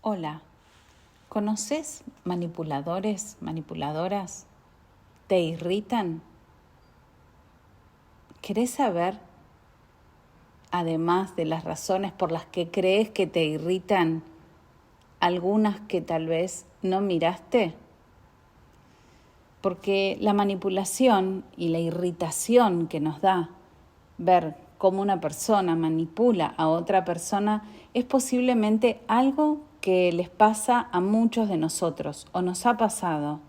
Hola, ¿conoces manipuladores, manipuladoras? ¿Te irritan? ¿Querés saber, además de las razones por las que crees que te irritan, algunas que tal vez no miraste? Porque la manipulación y la irritación que nos da ver cómo una persona manipula a otra persona es posiblemente algo que les pasa a muchos de nosotros o nos ha pasado.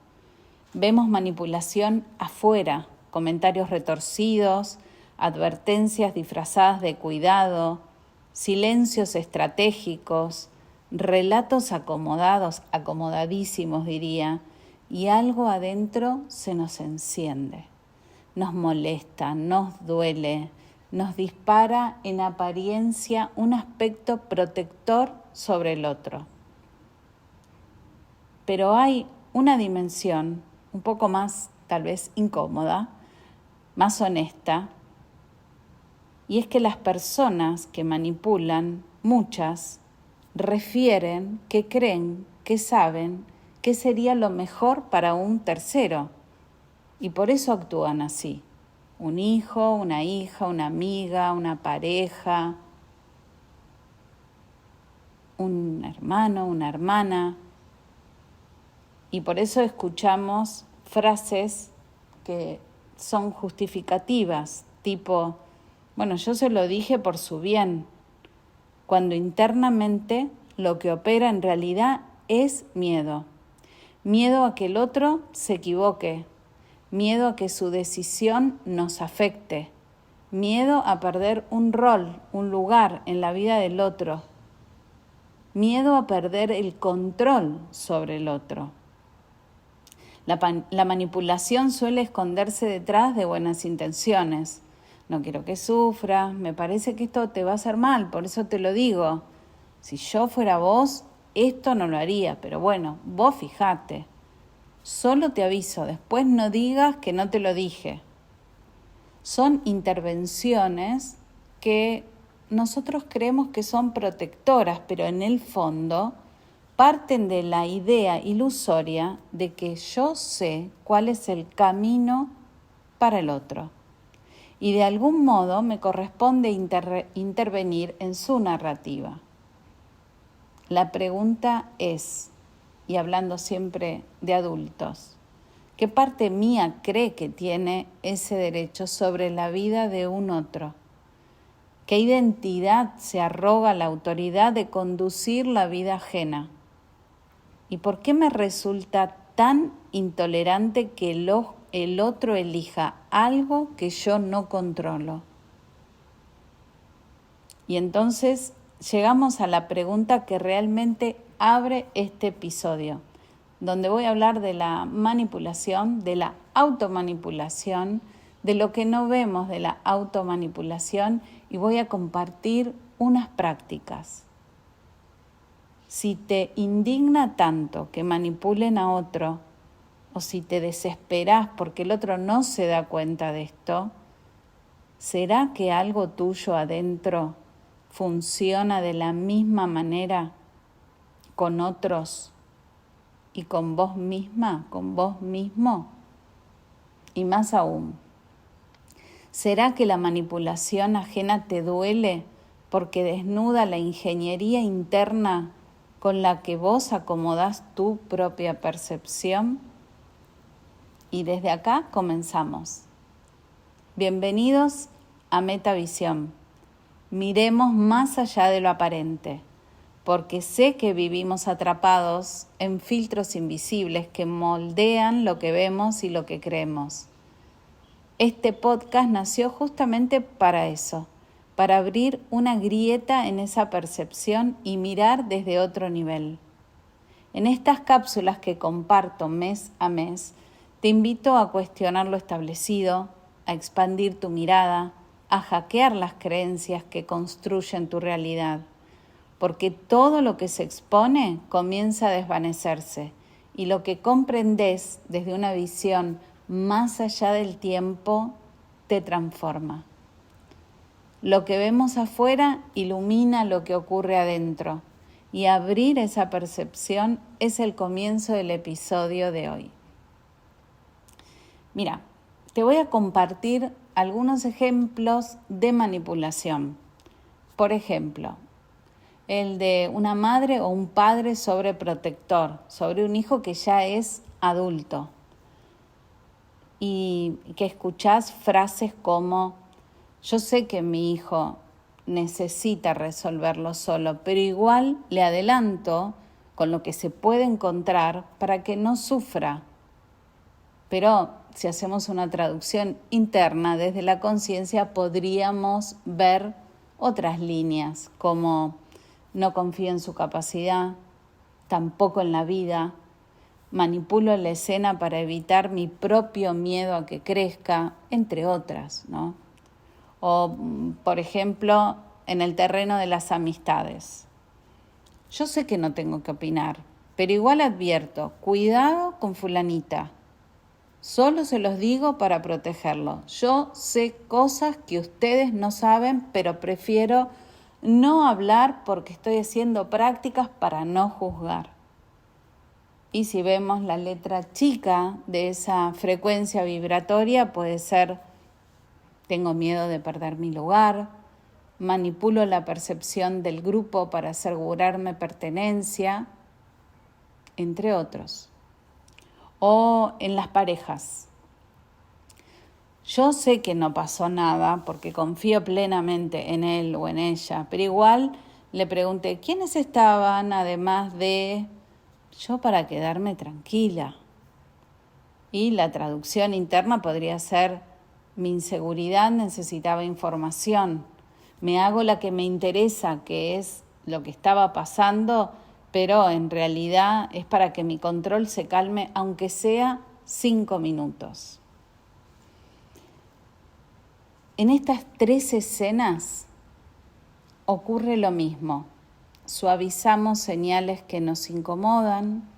Vemos manipulación afuera, comentarios retorcidos, advertencias disfrazadas de cuidado, silencios estratégicos, relatos acomodados, acomodadísimos diría, y algo adentro se nos enciende. Nos molesta, nos duele, nos dispara en apariencia un aspecto protector sobre el otro. Pero hay una dimensión un poco más, tal vez incómoda, más honesta, y es que las personas que manipulan, muchas, refieren que creen, que saben que sería lo mejor para un tercero. Y por eso actúan así. Un hijo, una hija, una amiga, una pareja, un hermano, una hermana. Y por eso escuchamos frases que son justificativas, tipo, bueno, yo se lo dije por su bien, cuando internamente lo que opera en realidad es miedo. Miedo a que el otro se equivoque, miedo a que su decisión nos afecte, miedo a perder un rol, un lugar en la vida del otro, miedo a perder el control sobre el otro. La manipulación suele esconderse detrás de buenas intenciones. No quiero que sufras, me parece que esto te va a hacer mal, por eso te lo digo. Si yo fuera vos, esto no lo haría, pero bueno, vos fijate. Solo te aviso, después no digas que no te lo dije. Son intervenciones que nosotros creemos que son protectoras, pero en el fondo parten de la idea ilusoria de que yo sé cuál es el camino para el otro. Y de algún modo me corresponde intervenir en su narrativa. La pregunta es, y hablando siempre de adultos, ¿qué parte mía cree que tiene ese derecho sobre la vida de un otro? ¿Qué identidad se arroga la autoridad de conducir la vida ajena? ¿Y por qué me resulta tan intolerante que el otro elija algo que yo no controlo? Y entonces llegamos a la pregunta que realmente abre este episodio, donde voy a hablar de la manipulación, de la automanipulación, de lo que no vemos de la automanipulación y voy a compartir unas prácticas. Si te indigna tanto que manipulen a otro, o si te desesperás porque el otro no se da cuenta de esto, ¿será que algo tuyo adentro funciona de la misma manera con otros y con vos misma, con vos mismo? Y más aún, ¿será que la manipulación ajena te duele porque desnuda la ingeniería interna con la que vos acomodás tu propia percepción? Y desde acá comenzamos. Bienvenidos a Metavisión. Miremos más allá de lo aparente, porque sé que vivimos atrapados en filtros invisibles que moldean lo que vemos y lo que creemos. Este podcast nació justamente para eso, para abrir una grieta en esa percepción y mirar desde otro nivel. En estas cápsulas que comparto mes a mes, te invito a cuestionar lo establecido, a expandir tu mirada, a hackear las creencias que construyen tu realidad, porque todo lo que se expone comienza a desvanecerse y lo que comprendes desde una visión más allá del tiempo te transforma. Lo que vemos afuera ilumina lo que ocurre adentro y abrir esa percepción es el comienzo del episodio de hoy. Mira, te voy a compartir algunos ejemplos de manipulación. Por ejemplo, el de una madre o un padre sobreprotector, sobre un hijo que ya es adulto y que escuchás frases como: yo sé que mi hijo necesita resolverlo solo, pero igual le adelanto con lo que se puede encontrar para que no sufra. Pero si hacemos una traducción interna desde la conciencia, podríamos ver otras líneas como: no confío en su capacidad, tampoco en la vida, manipulo la escena para evitar mi propio miedo a que crezca, entre otras, ¿no? O, por ejemplo, en el terreno de las amistades. Yo sé que no tengo que opinar, pero igual advierto: cuidado con fulanita. Solo se los digo para protegerlo. Yo sé cosas que ustedes no saben, pero prefiero no hablar porque estoy haciendo prácticas para no juzgar. Y si vemos la letra chica de esa frecuencia vibratoria, puede ser: tengo miedo de perder mi lugar, manipulo la percepción del grupo para asegurarme pertenencia, entre otros. O en las parejas. Yo sé que no pasó nada porque confío plenamente en él o en ella, pero igual le pregunté quiénes estaban, además de yo, para quedarme tranquila. Y la traducción interna podría ser: mi inseguridad necesitaba información. Me hago la que me interesa, que es lo que estaba pasando, pero en realidad es para que mi control se calme, aunque sea 5 minutos. En estas 3 escenas ocurre lo mismo. Suavizamos señales que nos incomodan,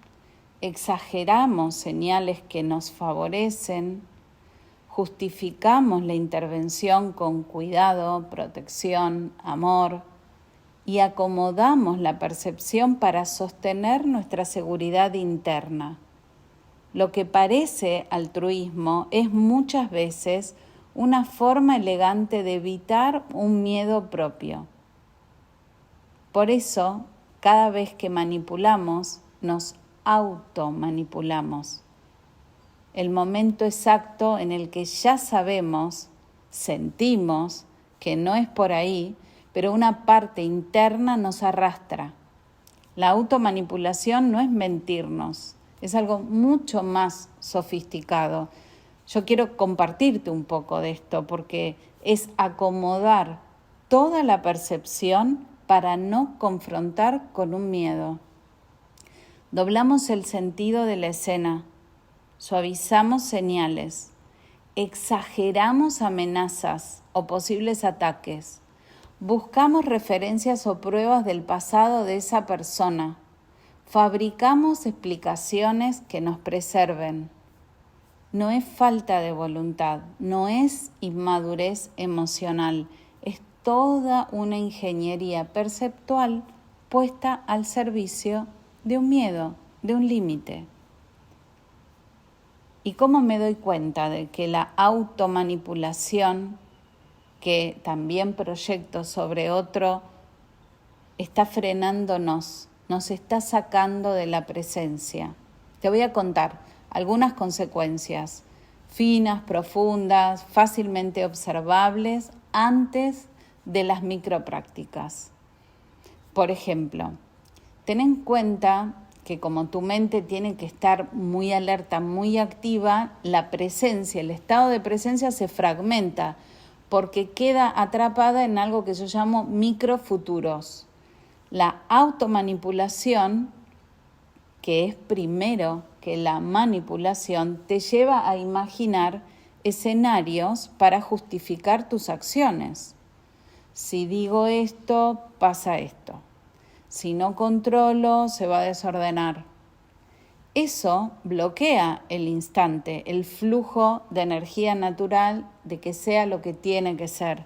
exageramos señales que nos favorecen, justificamos la intervención con cuidado, protección, amor, y acomodamos la percepción para sostener nuestra seguridad interna. Lo que parece altruismo es muchas veces una forma elegante de evitar un miedo propio. Por eso, cada vez que manipulamos, nos automanipulamos. El momento exacto en el que ya sabemos, sentimos que no es por ahí, pero una parte interna nos arrastra. La automanipulación no es mentirnos, es algo mucho más sofisticado. Yo quiero compartirte un poco de esto porque es acomodar toda la percepción para no confrontar con un miedo. Doblamos el sentido de la escena, suavizamos señales, exageramos amenazas o posibles ataques. Buscamos referencias o pruebas del pasado de esa persona. Fabricamos explicaciones que nos preserven. No es falta de voluntad, no es inmadurez emocional, es toda una ingeniería perceptual puesta al servicio de un miedo, de un límite. ¿Y cómo me doy cuenta de que la automanipulación, que también proyecto sobre otro, está frenándonos, nos está sacando de la presencia? Te voy a contar algunas consecuencias finas, profundas, fácilmente observables antes de las microprácticas. Por ejemplo, ten en cuenta que como tu mente tiene que estar muy alerta, muy activa, la presencia, el estado de presencia se fragmenta porque queda atrapada en algo que yo llamo microfuturos. La automanipulación, que es primero que la manipulación, te lleva a imaginar escenarios para justificar tus acciones. Si digo esto, pasa esto. Si no controlo, se va a desordenar. Eso bloquea el instante, el flujo de energía natural de que sea lo que tiene que ser.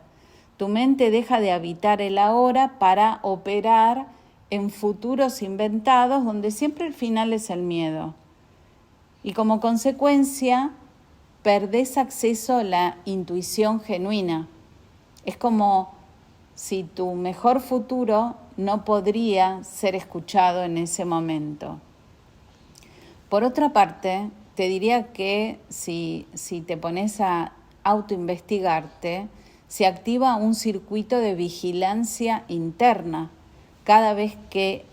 Tu mente deja de habitar el ahora para operar en futuros inventados donde siempre el final es el miedo. Y como consecuencia, perdés acceso a la intuición genuina. Es como si tu mejor futuro no podría ser escuchado en ese momento. Por otra parte, te diría que si te pones a autoinvestigarte, se activa un circuito de vigilancia interna. Cada vez que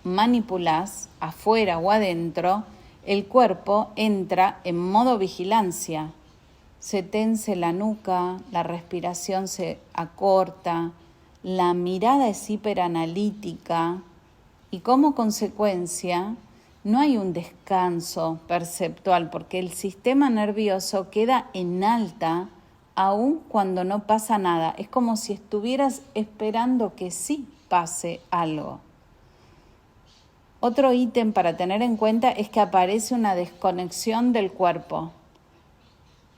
manipulás, afuera o adentro, el cuerpo entra en modo vigilancia. Se tense la nuca, la respiración se acorta, la mirada es hiperanalítica y como consecuencia no hay un descanso perceptual porque el sistema nervioso queda en alta aun cuando no pasa nada. Es como si estuvieras esperando que sí pase algo. Otro ítem para tener en cuenta es que aparece una desconexión del cuerpo.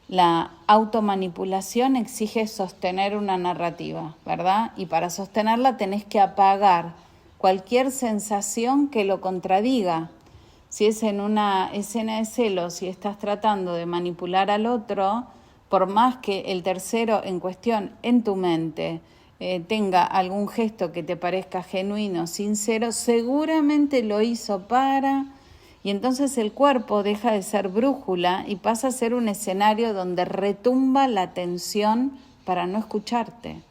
La automanipulación exige sostener una narrativa, ¿verdad? Y para sostenerla tenés que apagar cualquier sensación que lo contradiga. Si es en una escena de celos, si estás tratando de manipular al otro, por más que el tercero en cuestión en tu mente tenga algún gesto que te parezca genuino, sincero, seguramente lo hizo para... Y entonces el cuerpo deja de ser brújula y pasa a ser un escenario donde retumba la tensión para no escucharte.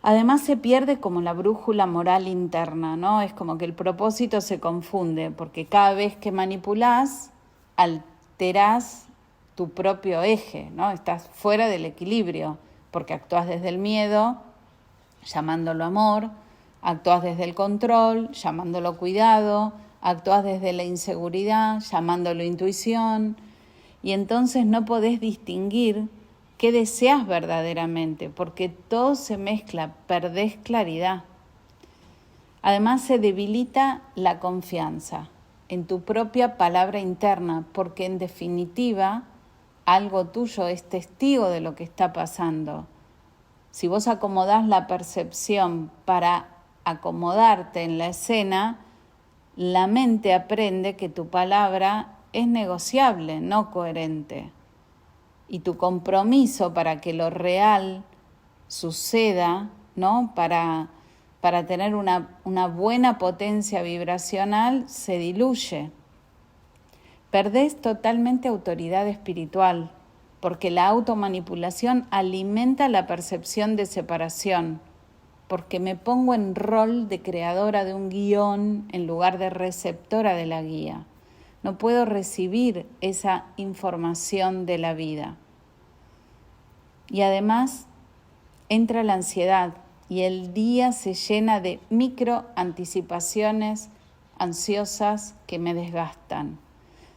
Además se pierde como la brújula moral interna, ¿no? Es como que el propósito se confunde, porque cada vez que manipulás, alterás tu propio eje, ¿no? Estás fuera del equilibrio, porque actúas desde el miedo, llamándolo amor, actúas desde el control, llamándolo cuidado, actúas desde la inseguridad, llamándolo intuición, y entonces no podés distinguir qué deseas verdaderamente, porque todo se mezcla, perdés claridad. Además se debilita la confianza en tu propia palabra interna, porque en definitiva algo tuyo es testigo de lo que está pasando. Si vos acomodás la percepción para acomodarte en la escena, la mente aprende que tu palabra es negociable, no coherente. Y tu compromiso para que lo real suceda, ¿no? Para tener una buena potencia vibracional, se diluye. Perdés totalmente autoridad espiritual, porque la automanipulación alimenta la percepción de separación, porque me pongo en rol de creadora de un guión en lugar de receptora de la guía. No puedo recibir esa información de la vida. Y además entra la ansiedad y el día se llena de micro anticipaciones ansiosas que me desgastan.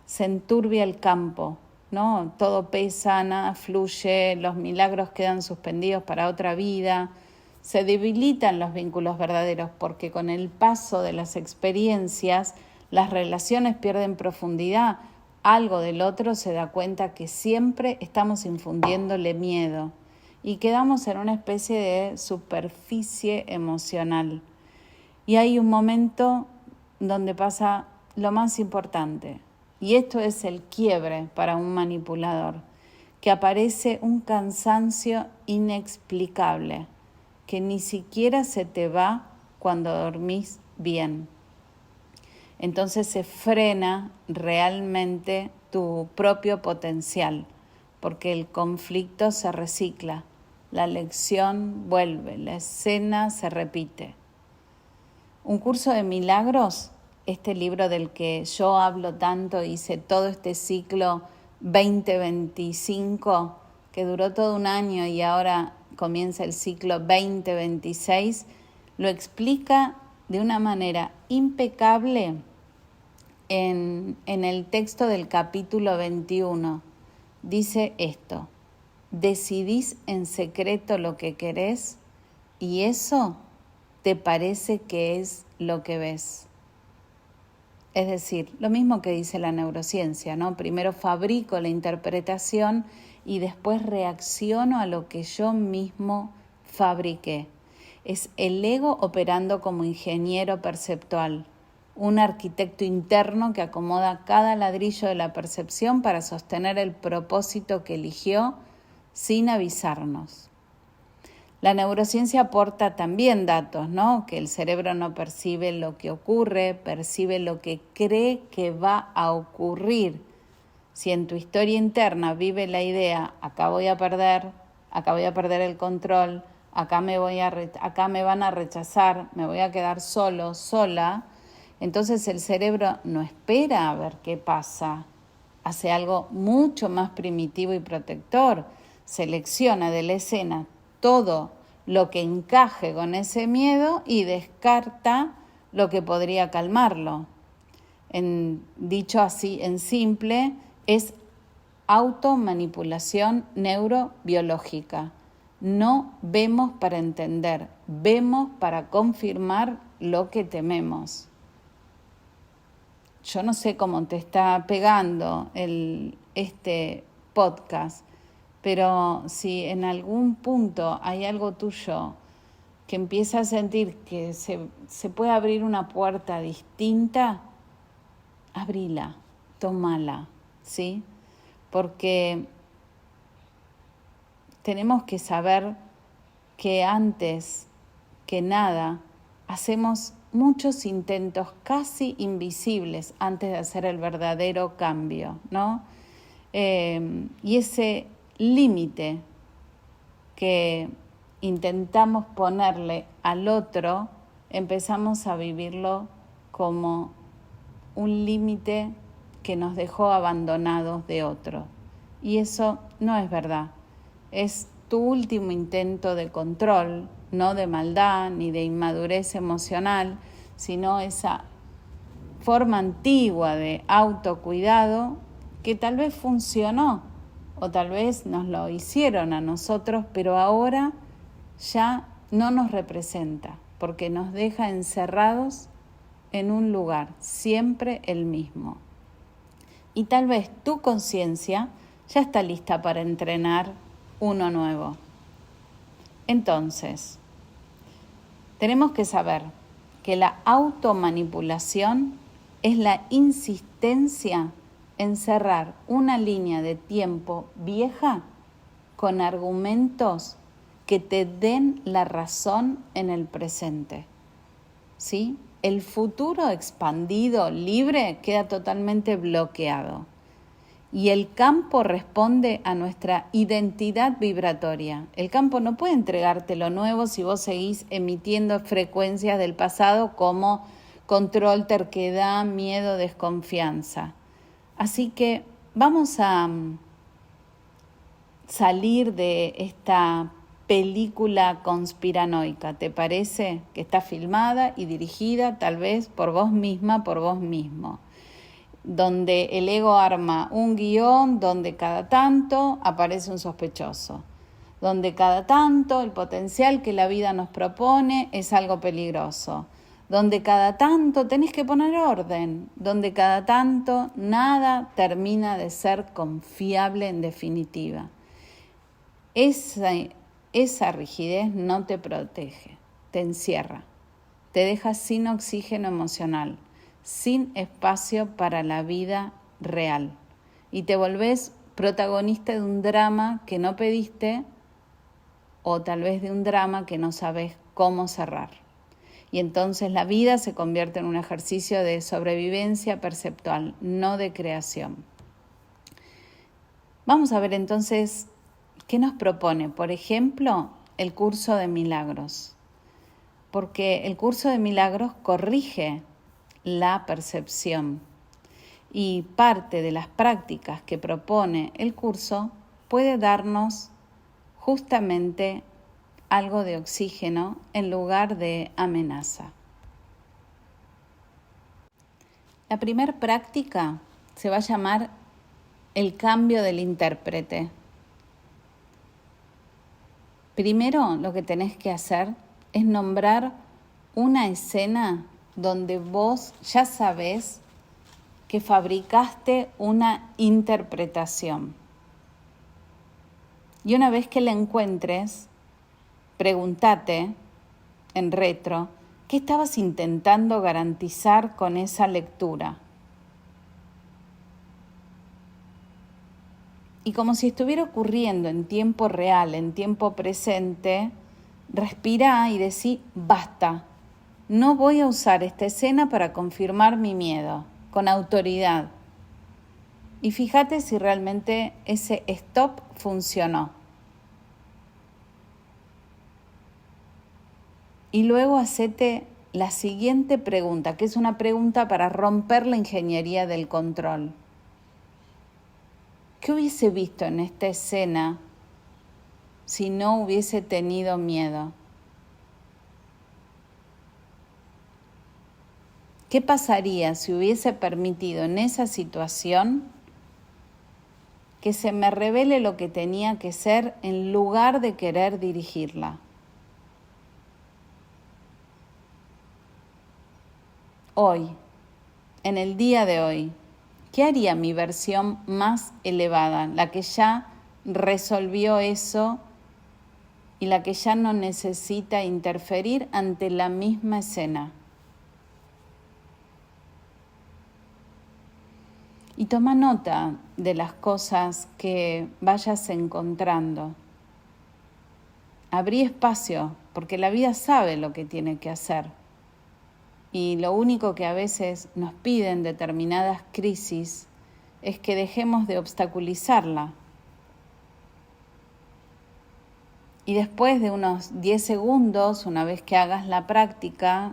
Se enturbia el campo, ¿no? Todo pesa, nada fluye, los milagros quedan suspendidos para otra vida. Se debilitan los vínculos verdaderos porque con el paso de las experiencias las relaciones pierden profundidad. Algo del otro se da cuenta que siempre estamos infundiéndole miedo y quedamos en una especie de superficie emocional. Y hay un momento donde pasa lo más importante, y esto es el quiebre para un manipulador, que aparece un cansancio inexplicable, que ni siquiera se te va cuando dormís bien. Entonces se frena realmente tu propio potencial, porque el conflicto se recicla, la lección vuelve, la escena se repite. Un curso de milagros, este libro del que yo hablo tanto, hice todo este ciclo 2025, que duró todo un año y ahora comienza el ciclo 2026, lo explica de una manera impecable en el texto del capítulo 21. Dice esto: decidís en secreto lo que querés y eso te parece que es lo que ves. Es decir, lo mismo que dice la neurociencia, ¿no? Primero fabrico la interpretación y después reacciono a lo que yo mismo fabriqué. Es el ego operando como ingeniero perceptual, un arquitecto interno que acomoda cada ladrillo de la percepción para sostener el propósito que eligió sin avisarnos. La neurociencia aporta también datos, ¿no? Que el cerebro no percibe lo que ocurre, percibe lo que cree que va a ocurrir. Si en tu historia interna vive la idea, acá voy a perder el control, acá me van a rechazar, me voy a quedar solo, sola, entonces el cerebro no espera a ver qué pasa, hace algo mucho más primitivo y protector, selecciona de la escena todo lo que encaje con ese miedo y descarta lo que podría calmarlo. Dicho así en simple, es automanipulación neurobiológica. No vemos para entender, vemos para confirmar lo que tememos. Yo no sé cómo te está pegando este podcast, pero si en algún punto hay algo tuyo que empieza a sentir que se puede abrir una puerta distinta, abrila, tómala, ¿sí? Porque tenemos que saber que antes que nada hacemos muchos intentos casi invisibles antes de hacer el verdadero cambio, ¿no? Y ese límite que intentamos ponerle al otro, empezamos a vivirlo como un límite que nos dejó abandonados de otro. Y eso no es verdad. Es tu último intento de control, no de maldad ni de inmadurez emocional, sino esa forma antigua de autocuidado que tal vez funcionó o tal vez nos lo hicieron a nosotros, pero ahora ya no nos representa porque nos deja encerrados en un lugar, siempre el mismo. Y tal vez tu conciencia ya está lista para entrenar uno nuevo. Entonces, tenemos que saber que la automanipulación es la insistencia en cerrar una línea de tiempo vieja con argumentos que te den la razón en el presente. ¿Sí? El futuro expandido, libre, queda totalmente bloqueado. Y el campo responde a nuestra identidad vibratoria. El campo no puede entregarte lo nuevo si vos seguís emitiendo frecuencias del pasado como control, terquedad, miedo, desconfianza. Así que vamos a salir de esta película conspiranoica, ¿te parece? Que está filmada y dirigida tal vez por vos misma, por vos mismo, donde el ego arma un guión donde cada tanto aparece un sospechoso, donde cada tanto el potencial que la vida nos propone es algo peligroso, donde cada tanto tenés que poner orden, donde cada tanto nada termina de ser confiable en definitiva. Esa rigidez no te protege, te encierra, te deja sin oxígeno emocional, sin espacio para la vida real y te volvés protagonista de un drama que no pediste o tal vez de un drama que no sabes cómo cerrar. Y entonces la vida se convierte en un ejercicio de sobrevivencia perceptual, no de creación. Vamos a ver entonces qué nos propone, por ejemplo, el curso de milagros. Porque el curso de milagros corrige la percepción y parte de las prácticas que propone el curso puede darnos justamente algo de oxígeno en lugar de amenaza. La primera práctica se va a llamar el cambio del intérprete. Primero lo que tenés que hacer es nombrar una escena donde vos ya sabés que fabricaste una interpretación. Y una vez que la encuentres, pregúntate en retro, ¿qué estabas intentando garantizar con esa lectura? Y como si estuviera ocurriendo en tiempo real, en tiempo presente, respirá y decí, basta, no voy a usar esta escena para confirmar mi miedo, con autoridad. Y fíjate si realmente ese stop funcionó. Y luego hacete la siguiente pregunta, que es una pregunta para romper la ingeniería del control. ¿Qué hubiese visto en esta escena si no hubiese tenido miedo? ¿Qué pasaría si hubiese permitido en esa situación que se me revele lo que tenía que ser en lugar de querer dirigirla? Hoy, en el día de hoy, ¿qué haría mi versión más elevada, la que ya resolvió eso y la que ya no necesita interferir ante la misma escena? Y toma nota de las cosas que vayas encontrando. Abrí espacio, porque la vida sabe lo que tiene que hacer. Y lo único que a veces nos piden determinadas crisis es que dejemos de obstaculizarla. Y después de unos 10 segundos, una vez que hagas la práctica,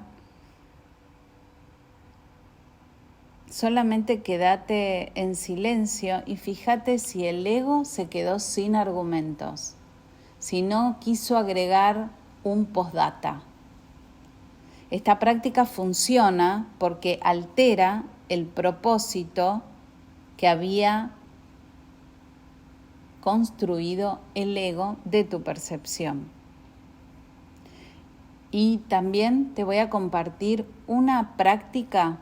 solamente quédate en silencio y fíjate si el ego se quedó sin argumentos, si no quiso agregar un postdata. Esta práctica funciona porque altera el propósito que había construido el ego de tu percepción. Y también te voy a compartir una práctica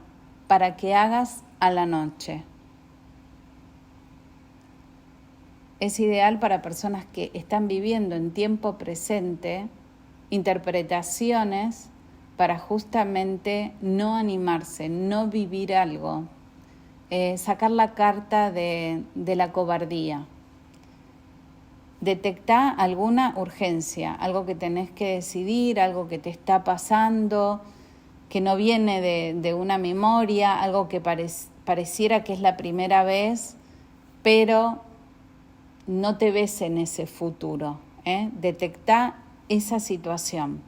para que hagas a la noche. Es ideal para personas que están viviendo en tiempo presente interpretaciones para justamente no animarse, no vivir algo, sacar la carta de la cobardía. Detectá alguna urgencia, algo que tenés que decidir, algo que te está pasando, que no viene de una memoria, algo que pareciera que es la primera vez, pero no te ves en ese futuro. Detectá esa situación.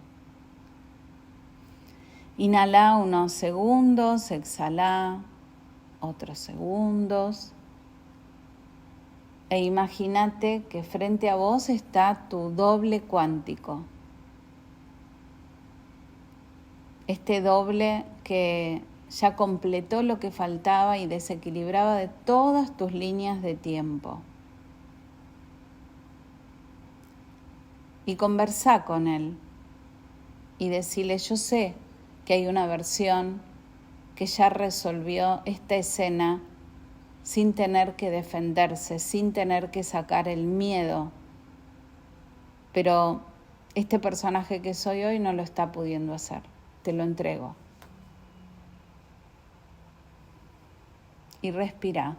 Inhalá unos segundos, exhalá otros segundos. E imagínate que frente a vos está tu doble cuántico. Este doble que ya completó lo que faltaba y desequilibraba de todas tus líneas de tiempo. Y conversá con él y decirle, yo sé que hay una versión que ya resolvió esta escena sin tener que defenderse, sin tener que sacar el miedo. Pero este personaje que soy hoy no lo está pudiendo hacer. Te lo entrego. Y respira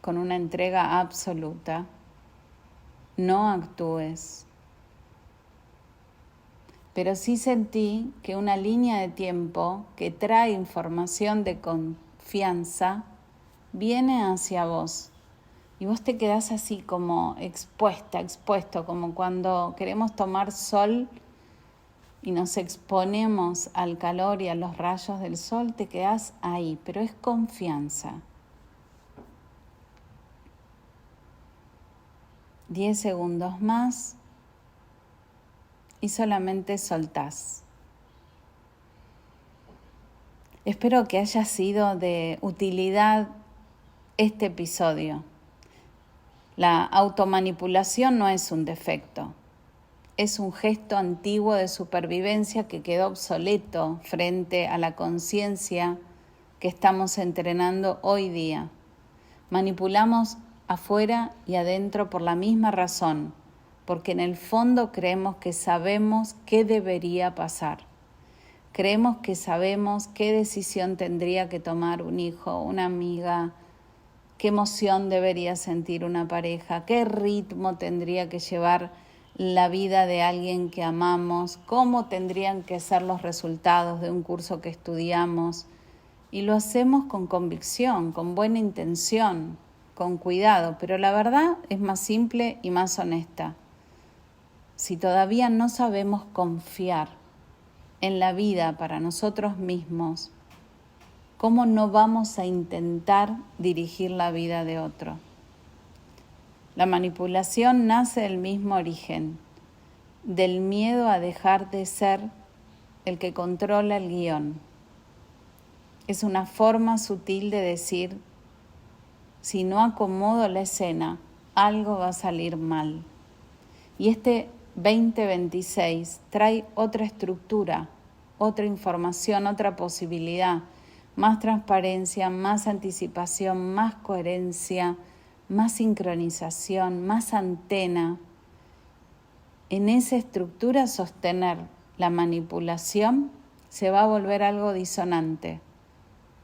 con una entrega absoluta. No actúes. Pero sí sentí que una línea de tiempo que trae información de confianza viene hacia vos. Y vos te quedás así como expuesto, como cuando queremos tomar sol y nos exponemos al calor y a los rayos del sol, te quedás ahí, pero es confianza. 10 segundos más y solamente soltás. Espero que haya sido de utilidad este episodio. La automanipulación no es un defecto. Es un gesto antiguo de supervivencia que quedó obsoleto frente a la conciencia que estamos entrenando hoy día. Manipulamos afuera y adentro por la misma razón, porque en el fondo creemos que sabemos qué debería pasar. Creemos que sabemos qué decisión tendría que tomar un hijo, una amiga, qué emoción debería sentir una pareja, qué ritmo tendría que llevar la vida de alguien que amamos, cómo tendrían que ser los resultados de un curso que estudiamos. Y lo hacemos con convicción, con buena intención, con cuidado, pero la verdad es más simple y más honesta. Si todavía no sabemos confiar en la vida para nosotros mismos, ¿cómo no vamos a intentar dirigir la vida de otro? La manipulación nace del mismo origen, del miedo a dejar de ser el que controla el guión. Es una forma sutil de decir, si no acomodo la escena, algo va a salir mal. Y este 2026 trae otra estructura, otra información, otra posibilidad, más transparencia, más anticipación, más coherencia, más sincronización, más antena. En esa estructura sostener la manipulación se va a volver algo disonante.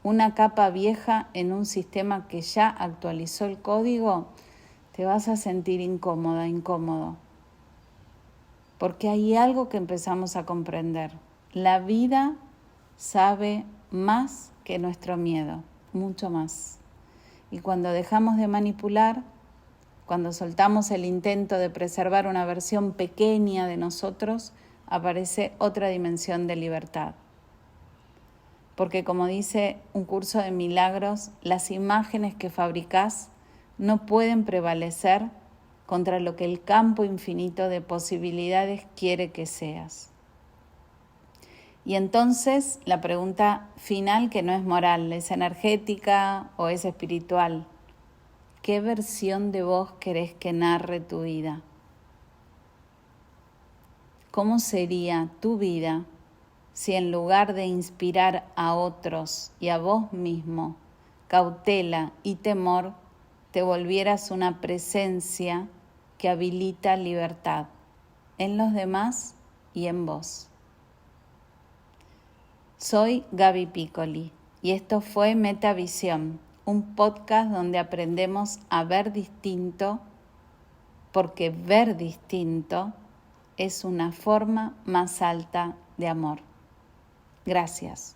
Una capa vieja en un sistema que ya actualizó el código, te vas a sentir incómoda, incómodo. Porque hay algo que empezamos a comprender. La vida sabe más que nuestro miedo, mucho más. Y cuando dejamos de manipular, cuando soltamos el intento de preservar una versión pequeña de nosotros, aparece otra dimensión de libertad. Porque como dice un curso de milagros, las imágenes que fabricás no pueden prevalecer contra lo que el campo infinito de posibilidades quiere que seas. Y entonces la pregunta final, que no es moral, es energética o es espiritual. ¿Qué versión de vos querés que narre tu vida? ¿Cómo sería tu vida si en lugar de inspirar a otros y a vos mismo cautela y temor, te volvieras una presencia que habilita libertad en los demás y en vos? Soy Gaby Piccoli y esto fue Metavisión, un podcast donde aprendemos a ver distinto, porque ver distinto es una forma más alta de amor. Gracias.